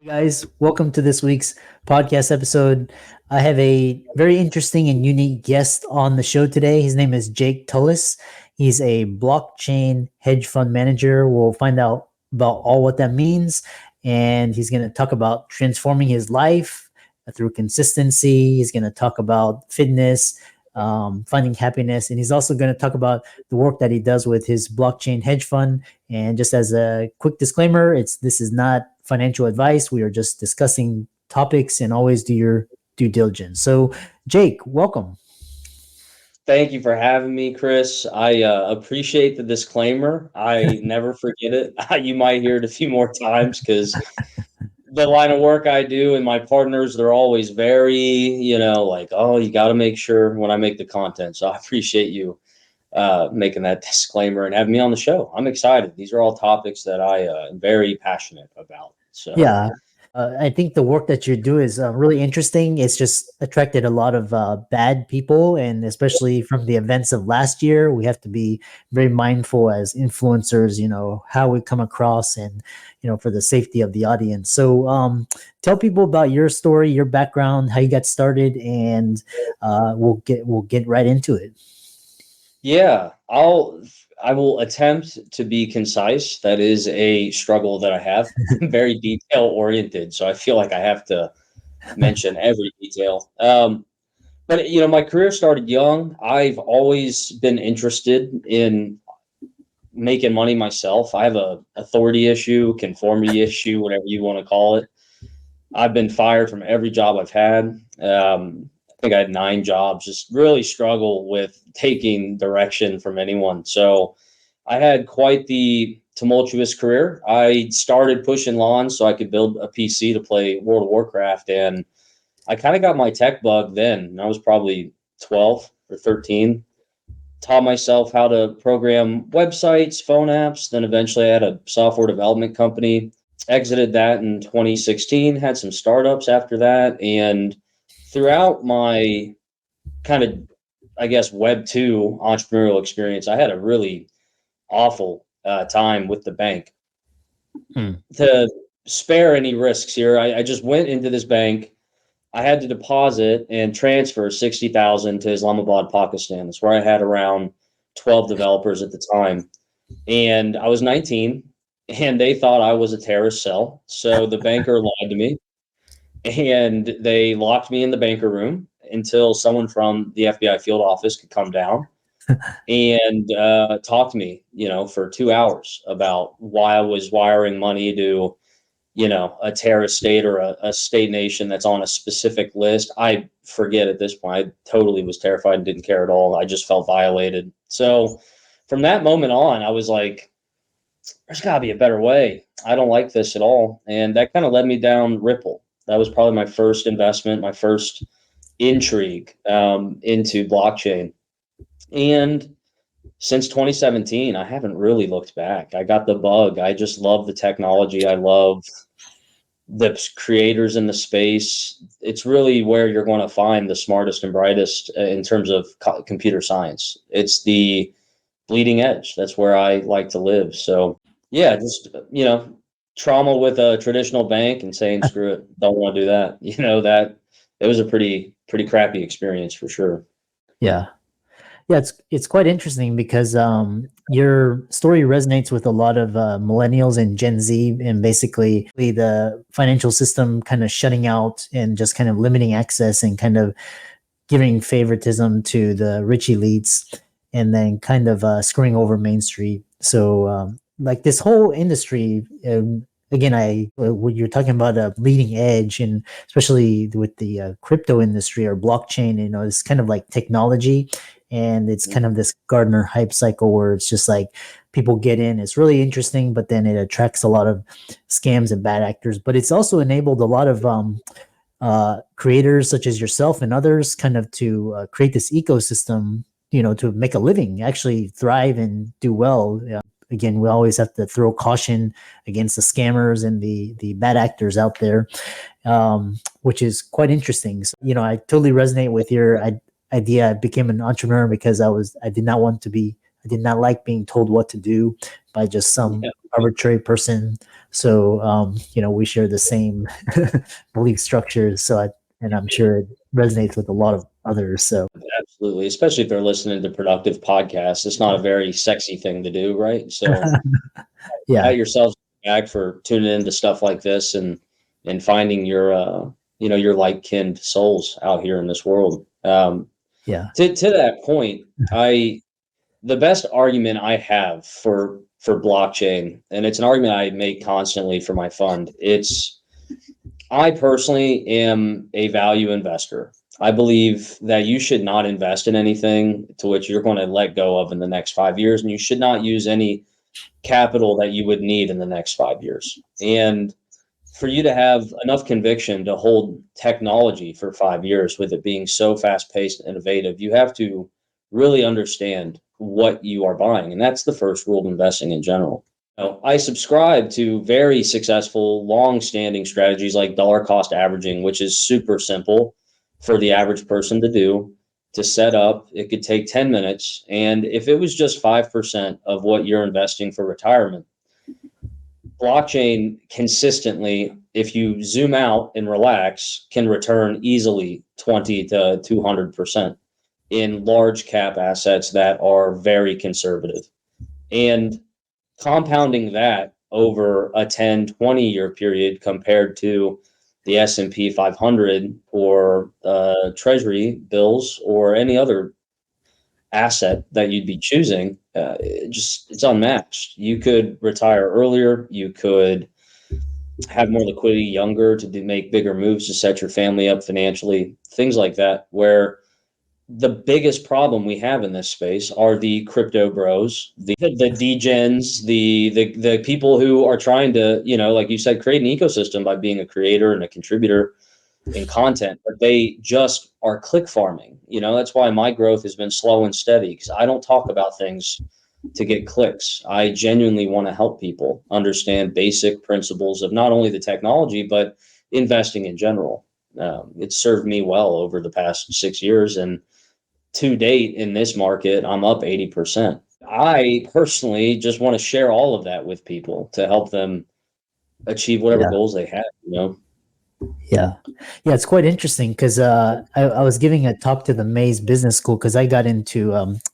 Hey guys, welcome to this week's podcast episode. I have a very interesting and unique guest on the show today. His name is Jake Tullis. He's a blockchain hedge fund manager. We'll find out about all what that means, and he's going to talk about transforming his life through consistency. He's going to talk about fitness, finding happiness, and he's also going to talk about the work that he does with his blockchain hedge fund. And just as a quick disclaimer, this is not financial advice. We are just discussing topics, and always do your due diligence. So, Jake, welcome. Thank you for having me, Chris. I appreciate the disclaimer. I never forget it. You might hear it a few more times because the line of work I do and my partners, they're always very, like, oh, you got to make sure when I make the content. So I appreciate you making that disclaimer and having me on the show. I'm excited. These are all topics that I am very passionate about. So. Yeah. I think the work that you do is really interesting. It's just attracted a lot of bad people, and especially from the events of last year, we have to be very mindful as influencers, how we come across and, for the safety of the audience. So, tell people about your story, your background, how you got started, and we'll get right into it. Yeah, I will attempt to be concise. That is a struggle that I have. I'm very detail oriented, so I feel like I have to mention every detail. But my career started young. I've always been interested in making money myself. I have a authority issue, conformity issue, whatever you want to call it. I've been fired from every job I've had. I think I had 9 jobs, just really struggle with taking direction from anyone. So I had quite the tumultuous career. I started pushing lawns so I could build a PC to play World of Warcraft. And I kind of got my tech bug then. I was probably 12 or 13. Taught myself how to program websites, phone apps. Then eventually I had a software development company. Exited that in 2016, had some startups after that. And throughout my kind of, I guess, Web 2 entrepreneurial experience, I had a really awful time with the bank. Hmm. To spare any risks here, I just went into this bank. I had to deposit and transfer 60,000 to Islamabad, Pakistan. That's where I had around 12 developers at the time. And I was 19, and they thought I was a terrorist cell. So the banker lied to me, and they locked me in the banker room until someone from the FBI field office could come down and talk to me, for 2 hours about why I was wiring money to, a terrorist state or a state nation that's on a specific list. I forget at this point. I totally was terrified and didn't care at all. I just felt violated. So from that moment on, I was like, there's got to be a better way. I don't like this at all. And that kind of led me down Ripple. That was probably my first investment, my first intrigue into blockchain. And since 2017, I haven't really looked back. I got the bug. I just love the technology. I love the creators in the space. It's really where you're going to find the smartest and brightest in terms of computer science. It's the bleeding edge. That's where I like to live. So, yeah, just, trauma with a traditional bank and saying, screw it, don't want to do that. That it was a pretty crappy experience for sure. Yeah. Yeah, it's quite interesting because your story resonates with a lot of millennials and Gen Z, and basically the financial system kind of shutting out and just kind of limiting access and kind of giving favoritism to the rich elites, and then kind of screwing over Main Street. So, like this whole industry, again, when you're talking about a leading edge, and especially with the crypto industry or blockchain, it's kind of like technology, and it's kind of this Gardner hype cycle where it's just like people get in. It's really interesting, but then it attracts a lot of scams and bad actors. But it's also enabled a lot of creators such as yourself and others kind of to create this ecosystem, to make a living, actually thrive and do well. Again, we always have to throw caution against the scammers and the bad actors out there, which is quite interesting. So, I totally resonate with your idea. I became an entrepreneur because I did not like being told what to do, by just some Yeah. arbitrary person. So, we share the same belief structures. And I'm sure it resonates with a lot of others. So, Absolutely, especially if they're listening to productive podcasts. It's not a very sexy thing to do, right? So yeah, pat yourselves back for tuning into stuff like this and finding your your like-kin souls out here in this world. yeah, To that point, the best argument I have for blockchain, and it's an argument I make constantly for my fund. I personally am a value investor. I believe that you should not invest in anything to which you're going to let go of in the next 5 years, and you should not use any capital that you would need in the next 5 years. And for you to have enough conviction to hold technology for 5 years with it being so fast paced and innovative, you have to really understand what you are buying. And that's the first rule of investing in general. I subscribe to very successful, long standing strategies like dollar cost averaging, which is super simple for the average person to do, to set up. It could take 10 minutes. And if it was just 5% of what you're investing for retirement, blockchain consistently, if you zoom out and relax, can return easily 20 to 200% in large cap assets that are very conservative. And compounding that over a 10, 20-year period compared to the S&P 500 or treasury bills or any other asset that you'd be choosing, it's unmatched. You could retire earlier. You could have more liquidity younger to make bigger moves to set your family up financially, things like that, where the biggest problem we have in this space are the crypto bros, the degens, the people who are trying to, like you said, create an ecosystem by being a creator and a contributor in content, but they just are click farming. That's why my growth has been slow and steady, because I don't talk about things to get clicks. I genuinely want to help people understand basic principles of not only the technology, but investing in general. It's served me well over the past 6 years. And to date in this market, I'm up 80%. I personally just want to share all of that with people to help them achieve whatever yeah. goals they have. Yeah. Yeah, it's quite interesting because I was giving a talk to the Mays Business School because I got into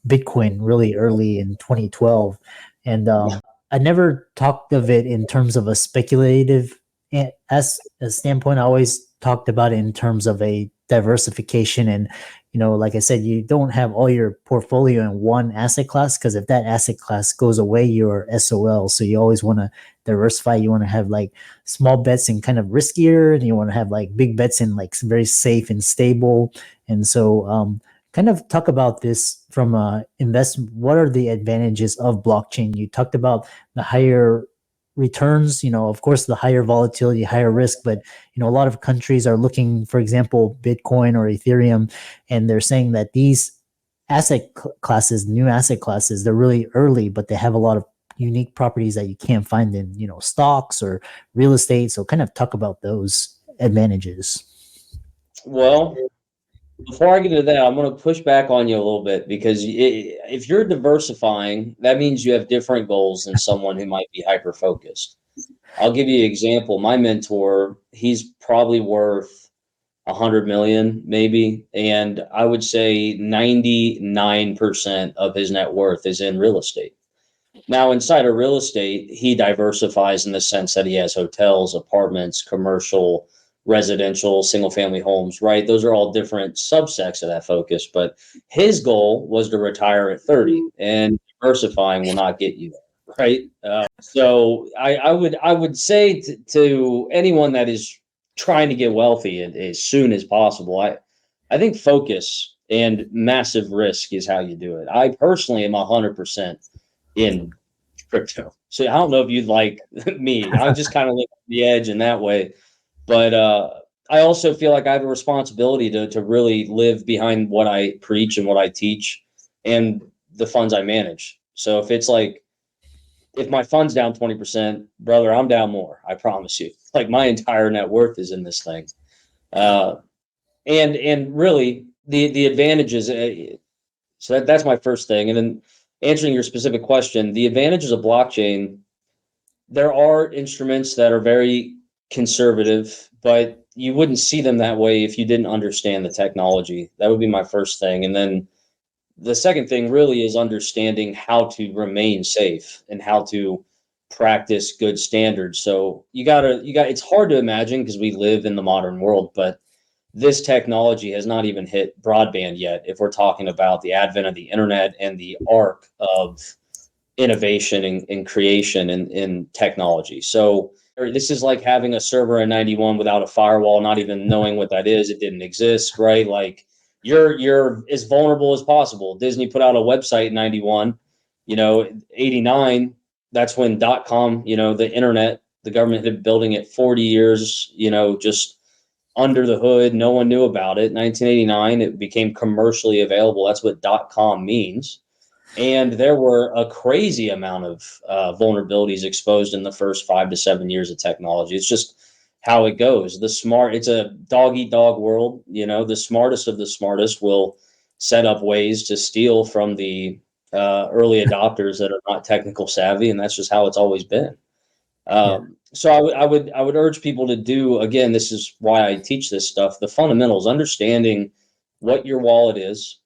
Bitcoin really early in 2012. And I never talked of it in terms of a speculative as a standpoint. I always talked about it in terms of a diversification. And, like I said, you don't have all your portfolio in one asset class, because if that asset class goes away, you're SOL. So you always want to diversify. You want to have like small bets and kind of riskier, and you want to have like big bets in like very safe and stable. And so kind of talk about this from investment. What are the advantages of blockchain? You talked about the higher returns, of course, the higher volatility, higher risk, but a lot of countries are looking, for example, Bitcoin or Ethereum, and they're saying that these new asset classes, they're really early, but they have a lot of unique properties that you can't find in stocks or real estate. So kind of talk about those advantages. Well, before I get into that, I'm going to push back on you a little bit, because if you're diversifying, that means you have different goals than someone who might be hyper focused. I'll give you an example. My mentor, he's probably worth 100 million, maybe, and I would say 99% of his net worth is in real estate. Now, inside of real estate, he diversifies in the sense that he has hotels, apartments, commercial, residential, single family homes, right? Those are all different subsects of that focus. But his goal was to retire at 30, and diversifying will not get you there, right? So I would say to anyone that is trying to get wealthy as soon as possible, I think focus and massive risk is how you do it. I personally am 100% in crypto. So I don't know if you'd like me. I just kind of live on the edge in that way. But I also feel like I have a responsibility to really live behind what I preach and what I teach and the funds I manage. So if my fund's down 20%, brother, I'm down more. I promise you. Like, my entire net worth is in this thing. And really the advantages. So that's my first thing. And then answering your specific question, the advantages of blockchain, there are instruments that are very conservative, but you wouldn't see them that way if you didn't understand the technology. That would be my first thing. And then the second thing really is understanding how to remain safe and how to practice good standards. So it's hard to imagine because we live in the modern world, but this technology has not even hit broadband yet. If we're talking about the advent of the internet and the arc of innovation and creation in technology. So this is like having a server in 91 without a firewall, not even knowing what that is. It didn't exist, right? Like you're as vulnerable as possible. Disney put out a website in 91, 89, that's when .com, the internet, the government had been building it 40 years, just under the hood. No one knew about it. 1989, it became commercially available. That's what .com means. And there were a crazy amount of vulnerabilities exposed in the first 5 to 7 years of technology. It's just how it goes. It's a dog eat dog world. The smartest of the smartest will set up ways to steal from the early adopters that are not technical savvy, and that's just how it's always been. Yeah. So I would urge people to do, again, this is why I teach this stuff, the fundamentals, understanding what your wallet is,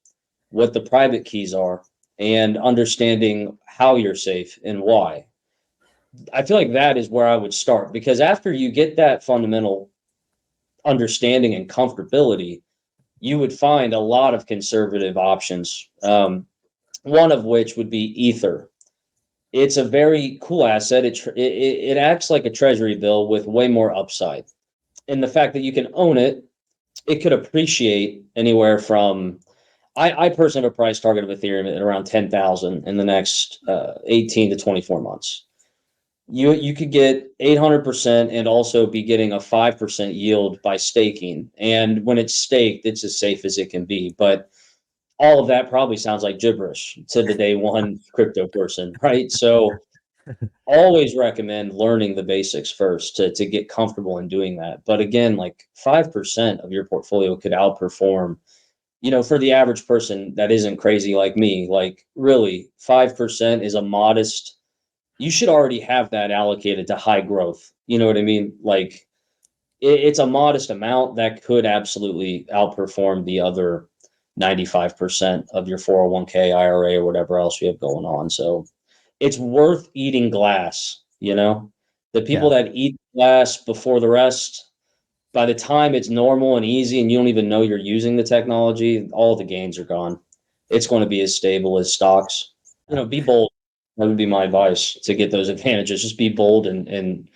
what the private keys are, and understanding how you're safe and why. I feel like that is where I would start, because after you get that fundamental understanding and comfortability, you would find a lot of conservative options. One of which would be Ether. It's a very cool asset. It acts like a treasury bill with way more upside. And the fact that you can own it, it could appreciate anywhere from I personally have a price target of Ethereum at around 10,000 in the next 18 to 24 months. You could get 800% and also be getting a 5% yield by staking. And when it's staked, it's as safe as it can be. But all of that probably sounds like gibberish to the day one crypto person, right? So always recommend learning the basics first to get comfortable in doing that. But again, like 5% of your portfolio could outperform, for the average person that isn't crazy like me. Like really 5% is a modest, you should already have that allocated to high growth. You know what I mean? Like it's a modest amount that could absolutely outperform the other 95% of your 401k, IRA, or whatever else you have going on. So it's worth eating glass, the people Yeah. that eat glass before the rest, by the time it's normal and easy and you don't even know you're using the technology, all the gains are gone. It's going to be as stable as stocks. Be bold. That would be my advice to get those advantages. Just be bold and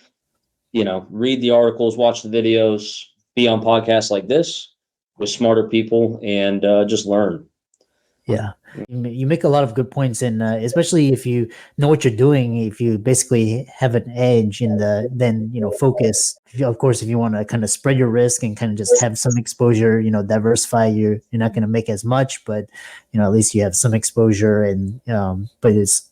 read the articles, watch the videos, be on podcasts like this with smarter people, and just learn. Yeah, you make a lot of good points, and especially if you know what you're doing, if you basically have an edge in then focus. Of course, if you want to kind of spread your risk and kind of just have some exposure, diversify. You're not going to make as much, but at least you have some exposure. And but it's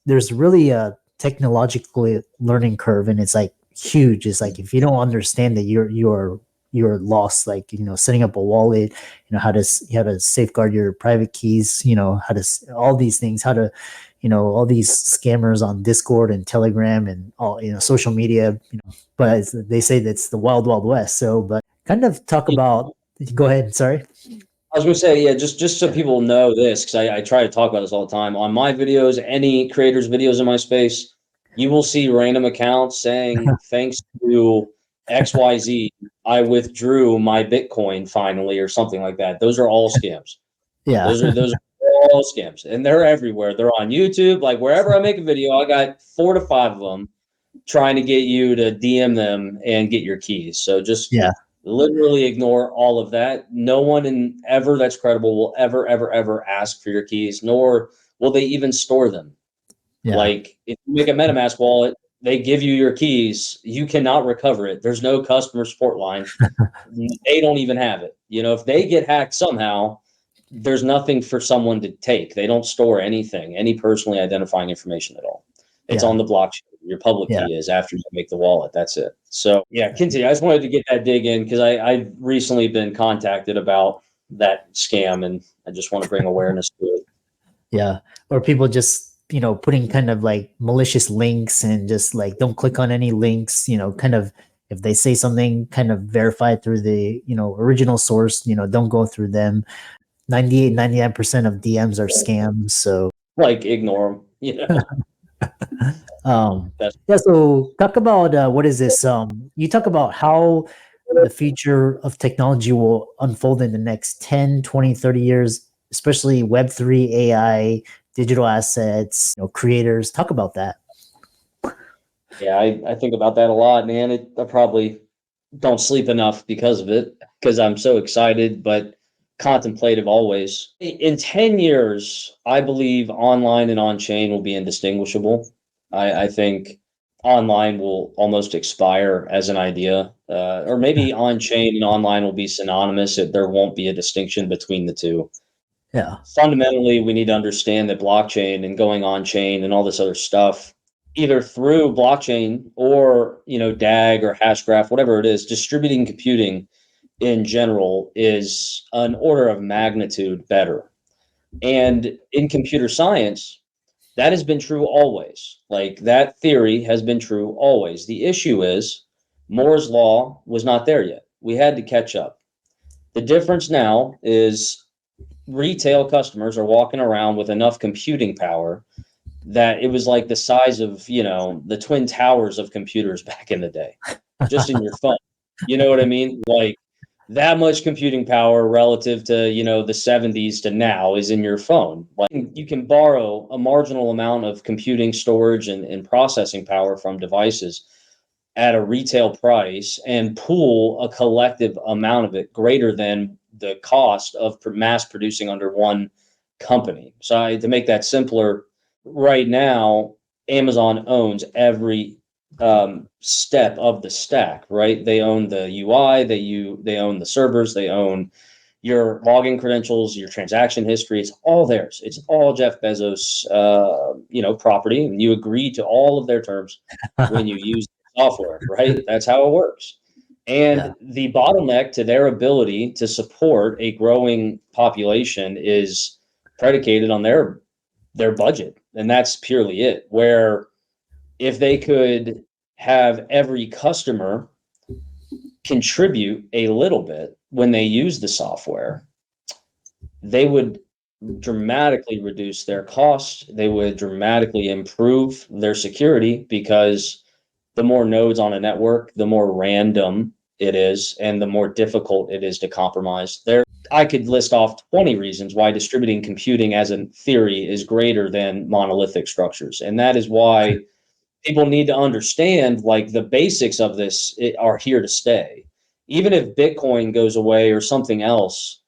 there's really a technological learning curve, and it's like huge. It's like if you don't understand that you're lost, like setting up a wallet, how to safeguard your private keys, how to all these things, how to all these scammers on Discord and Telegram and all social media, but they say that's the wild west. So but kind of talk about, go ahead, sorry. I was going to say, yeah, just so people know this, because I try to talk about this all the time on my videos, any creators' videos in my space, you will see random accounts saying, thanks to XYZ, I withdrew my Bitcoin finally, or something like that. Those are all scams. Yeah. Those are all scams, and they're everywhere. They're on YouTube, like wherever I make a video, I got 4 to 5 of them trying to get you to DM them and get your keys. So just Yeah. literally ignore all of that. No one ever that's credible will ever ask for your keys, nor will they even store them. Yeah. Like if you make a MetaMask wallet, they give you your keys, you cannot recover it. There's no customer support line. They don't even have it. If they get hacked somehow, there's nothing for someone to take. They don't store anything, any personally identifying information at all. It's Yeah. on the blockchain. Your public Yeah. key is after you make the wallet. That's it. So yeah, continue. I just wanted to get that dig in because I've recently been contacted about that scam, and I just want to bring awareness to it. Yeah. Or people just, putting kind of like malicious links and just like don't click on any links, kind of if they say something, kind of verify it through the, original source, don't go through them. 99% of DMs are scams. So, Like ignore them. um, That's yeah. So talk about, what is this? You talk about how the future of technology will unfold in the next 10, 20, 30 years, especially Web3, AI, digital assets, creators. Talk about that. yeah. I think about that a lot, man. I probably don't sleep enough because of it, because I'm so excited, but contemplative always. In 10 years, I believe online and on chain will be indistinguishable. I think online will almost expire as an idea, or maybe on chain and online will be synonymous. There won't be a distinction between the two. Yeah. Fundamentally, we need to understand that blockchain and going on chain and all this other stuff, either through blockchain or DAG or Hashgraph, whatever it is, distributing computing in general is an order of magnitude better. And in computer science, that has been true always. Like that theory has been true always. The issue is Moore's law was not there yet. We had to catch up. The difference now is retail customers are walking around with enough computing power that it was like the size of, the twin towers of computers back in the day, just in your phone. You know what I mean? Like that much computing power relative to, the 70s to now is in your phone. Like you can borrow a marginal amount of computing storage and processing power from devices at a retail price and pool a collective amount of it greater than the cost of mass producing under one company. So to make that simpler, right now, Amazon owns every step of the stack, right? They own the UI, they own the servers, they own your login credentials, your transaction history. It's all theirs. It's all Jeff Bezos, property, and you agree to all of their terms when you use software, right? That's how it works. Yeah. And the bottleneck to their ability to support a growing population is predicated on their budget, and that's purely it. Where if they could have every customer contribute a little bit when they use the software, they would dramatically reduce their costs. They would dramatically improve their security because the more nodes on a network, the more random it is, and the more difficult it is to compromise. I could list off 20 reasons why distributing computing as a theory is greater than monolithic structures. And that is why people need to understand like the basics of this are here to stay. Even if Bitcoin goes away or something else,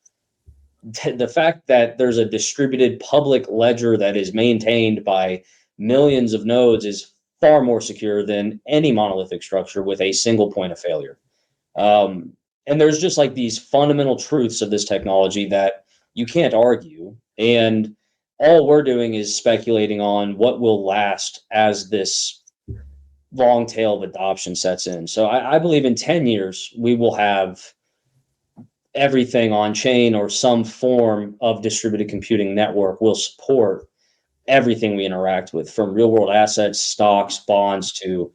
the fact that there's a distributed public ledger that is maintained by millions of nodes is far more secure than any monolithic structure with a single point of failure. Um, and there's just like these fundamental truths of this technology that you can't argue. And all we're doing is speculating on what will last as this long tail of adoption sets in. So I believe in 10 years, we will have everything on chain or some form of distributed computing network will support everything we interact with, from real world assets, stocks, bonds to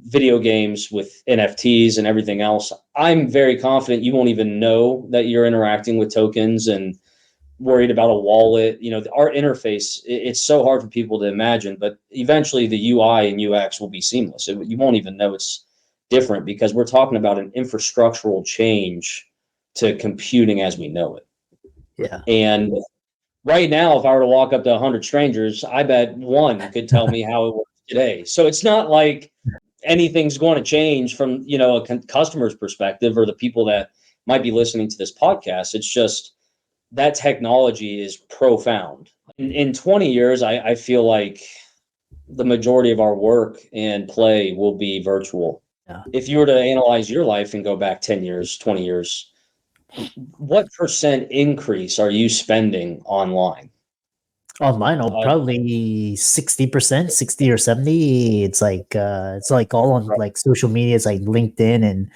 video games with NFTs and everything else. I'm very confident you won't even know that you're interacting with tokens and worried about a wallet. Our interface, it's so hard for people to imagine, but eventually the UI and UX will be seamless. You won't even know it's different because we're talking about an infrastructural change to computing as we know it. Yeah. And right now, if I were to walk up to 100 strangers, I bet one could tell me how it works today. So it's not like anything's going to change from a customer's perspective or the people that might be listening to this podcast. It's just that technology is profound. In 20 years, I feel like the majority of our work and play will be virtual. Yeah. If you were to analyze your life and go back 10 years, 20 years, what percent increase are you spending online? Online, I'll probably 60%, 60 or 70. It's like all on Right. like social media. It's like LinkedIn and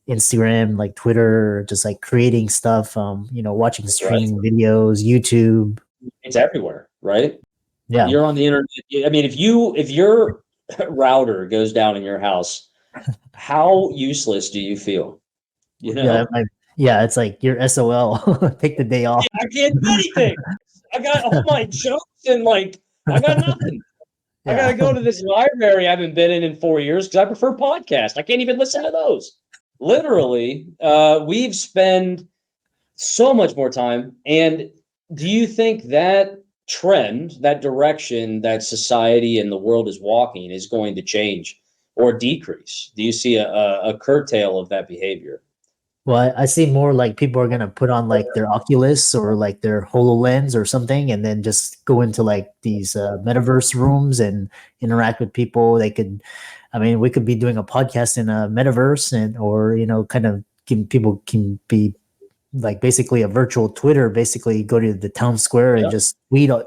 Instagram, like Twitter, just like creating stuff, watching Right. streaming videos, YouTube. It's everywhere, right? Yeah. You're on the internet. I mean, if your router goes down in your house, how useless do you feel? You Yeah. know, Yeah. It's like you're SOL. Take the day off. I can't do anything. I got all my jokes and like I got nothing. I got Yeah. to go to this library I haven't been in 4 years because I prefer podcasts. I can't even listen to those. Literally, we've spent so much more time. And do you think that trend, that direction that society and the world is walking is going to change or decrease? Do you see a curtail of that behavior? Well, I see more like people are gonna put on like their Oculus or like their HoloLens or something, and then just go into like these metaverse rooms and interact with people. They could, I mean, we could be doing a podcast in a metaverse, and or kind of people can be like basically a virtual Twitter. Basically, go to the town square and Yeah. just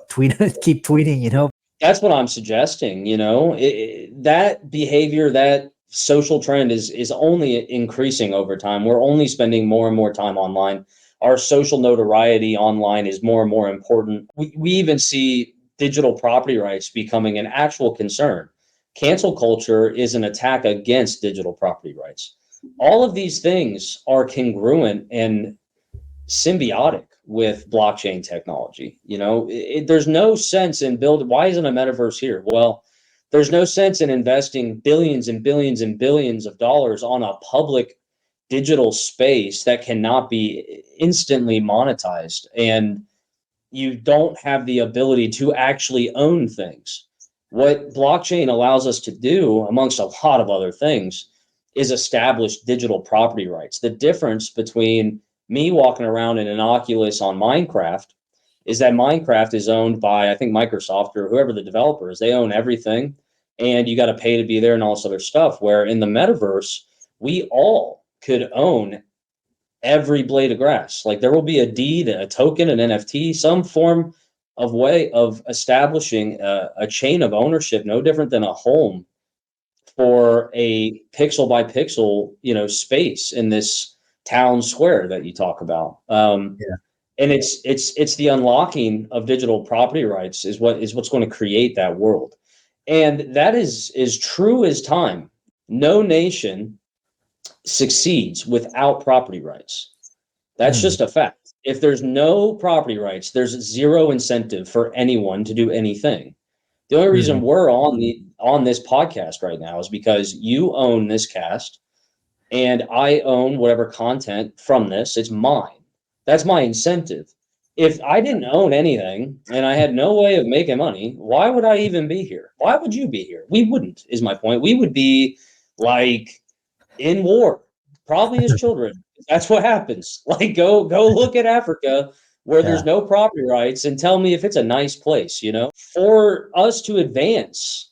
tweet, keep tweeting. That's what I'm suggesting. That behavior, that social trend is only increasing over time. We're only spending more and more time online. Our social notoriety online is more and more important. We even see digital property rights becoming an actual concern. Cancel culture is an attack against digital property rights. All of these things are congruent and symbiotic with blockchain technology. There's no sense in building. Why isn't a metaverse here? Well, there's no sense in investing billions and billions and billions of dollars on a public digital space that cannot be instantly monetized, and you don't have the ability to actually own things. What blockchain allows us to do, amongst a lot of other things, is establish digital property rights. The difference between me walking around in an Oculus on Minecraft is that Minecraft is owned by, I think, Microsoft or whoever the developer is. They own everything, and you got to pay to be there and all this other stuff. Where in the metaverse, we all could own every blade of grass. Like there will be a deed, a token, an NFT, some form of way of establishing a chain of ownership, no different than a home for a pixel by pixel, space in this town square that you talk about. Yeah. And it's the unlocking of digital property rights is what's going to create that world. And that is true as time. No nation succeeds without property rights. That's Hmm. just a fact. If there's no property rights, there's zero incentive for anyone to do anything. The only reason Hmm. we're on this podcast right now is because you own this cast and I own whatever content from this. It's mine. That's my incentive. If I didn't own anything and I had no way of making money, why would I even be here? Why would you be here? We wouldn't, is my point. We would be like in war, probably as children. That's what happens. Like go look at Africa where there's Yeah. no property rights and tell me if it's a nice place, For us to advance,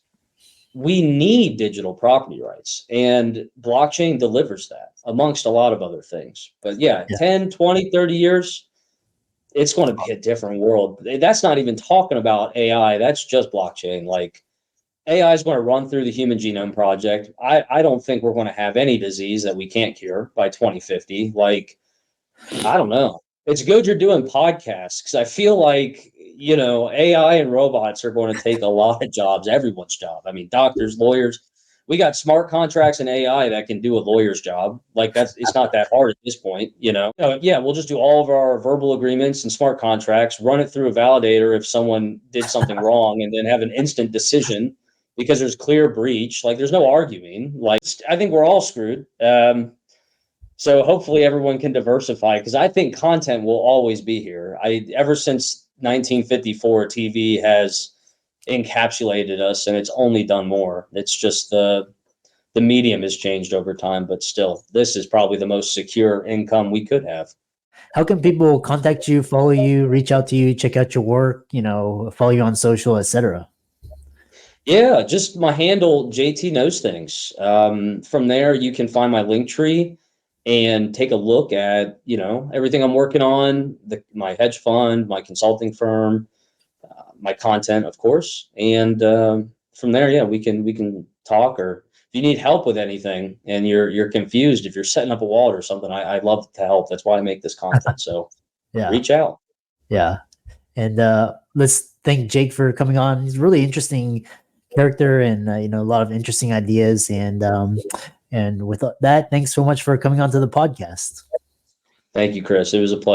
we need digital property rights and blockchain delivers that amongst a lot of other things. But yeah, Yeah. 10, 20, 30 years, it's going to be a different world. That's not even talking about AI. That's just blockchain. Like AI is going to run through the Human Genome Project. I don't think we're going to have any disease that we can't cure by 2050. Like, I don't know. It's good you're doing podcasts because I feel like, AI and robots are going to take a lot of jobs, everyone's job. I mean, doctors, lawyers. We got smart contracts and AI that can do a lawyer's job. Like it's not that hard at this point. Yeah, we'll just do all of our verbal agreements and smart contracts, run it through a validator if someone did something wrong, and then have an instant decision because there's clear breach. Like there's no arguing. Like I think we're all screwed. So hopefully everyone can diversify because I think content will always be here. Ever since 1954, TV has encapsulated us, and it's only done more. It's just the medium has changed over time, but still, this is probably the most secure income we could have. How can people contact you, follow you, reach out to you, check out your work, follow you on social, etc.? Yeah, just my handle, JT Knows Things. From there, you can find my link tree and take a look at, everything I'm working on, my hedge fund, my consulting firm, my content, of course. And from there, yeah, we can talk. Or if you need help with anything and you're confused, if you're setting up a wallet or something, I'd love to help. That's why I make this content. So Yeah. reach out. Yeah. And let's thank Jake for coming on. He's a really interesting character, and a lot of interesting ideas. And with that, thanks so much for coming on to the podcast. Thank you, Chris. It was a pleasure.